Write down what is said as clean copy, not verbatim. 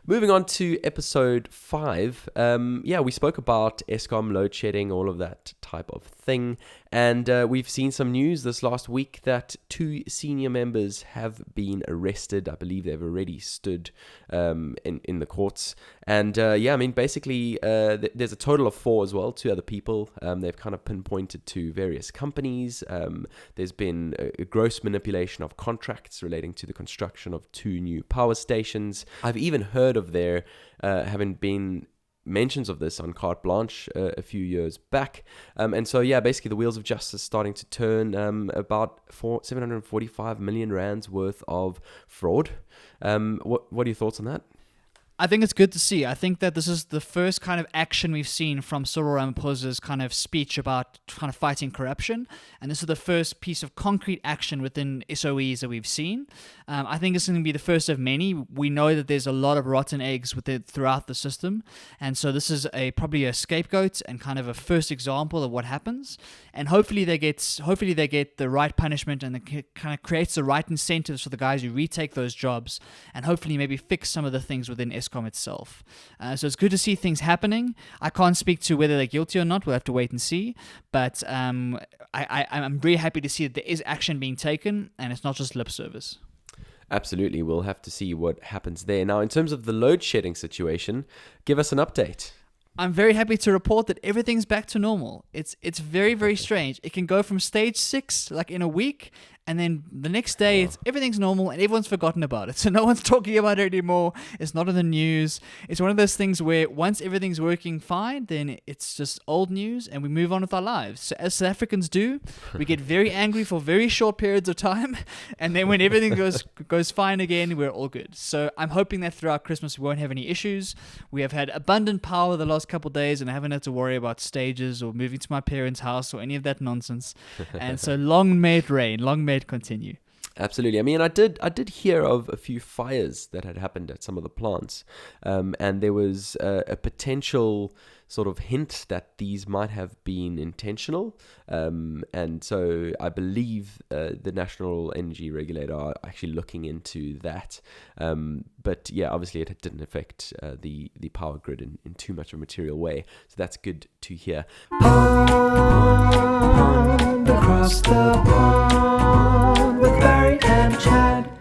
Moving on to episode 5. We spoke about Eskom load shedding, all of that type of thing. And we've seen some news this last week that 2 senior members have been arrested. I believe they've already stood in the courts. And basically, there's a total of 4 as well, 2 other people. They've kind of pinpointed to various companies. There's been a gross manipulation of contracts relating to the construction of 2 new power stations. I've even heard of there having been mentions of this on Carte Blanche a few years back. Basically the wheels of justice starting to turn. About 745 million rands worth of fraud. What are your thoughts on that? I think it's good to see. I think that this is the first kind of action we've seen from Cyril Ramaphosa's kind of speech about kind of fighting corruption. And this is the first piece of concrete action within SOEs that we've seen. I think it's going to be the first of many. We know that there's a lot of rotten eggs throughout the system. And so this is probably a scapegoat and kind of a first example of what happens. And hopefully they get the right punishment, and it kind of creates the right incentives for the guys who retake those jobs, and hopefully maybe fix some of the things within Eskom itself. So it's good to see things happening. I can't speak to whether they're guilty or not. We'll have to wait and see. But I'm very happy to see that there is action being taken, and it's not just lip service. Absolutely. We'll have to see what happens there. Now, in terms of the load shedding situation, give us an update. I'm very happy to report that everything's back to normal. It's very, very strange. It can go from stage 6, like in a week, and then the next day everything's normal and everyone's forgotten about it. So no one's talking about it anymore. It's not in the news. It's one of those things where once everything's working fine, then it's just old news and we move on with our lives. So as South Africans do, we get very angry for very short periods of time, and then when everything goes fine again, we're all good. So I'm hoping that throughout Christmas we won't have any issues. We have had abundant power the last couple of days, and I haven't had to worry about stages or moving to my parents' house or any of that nonsense. And so long may it rain, long may it continue. Absolutely. I mean, I did hear of a few fires that had happened at some of the plants, and there was a potential sort of hint that these might have been intentional, and so I believe the National Energy Regulator are actually looking into that. But yeah, obviously it didn't affect the power grid in too much of a material way, so that's good to hear. Pond across the pond with Barry and Chad.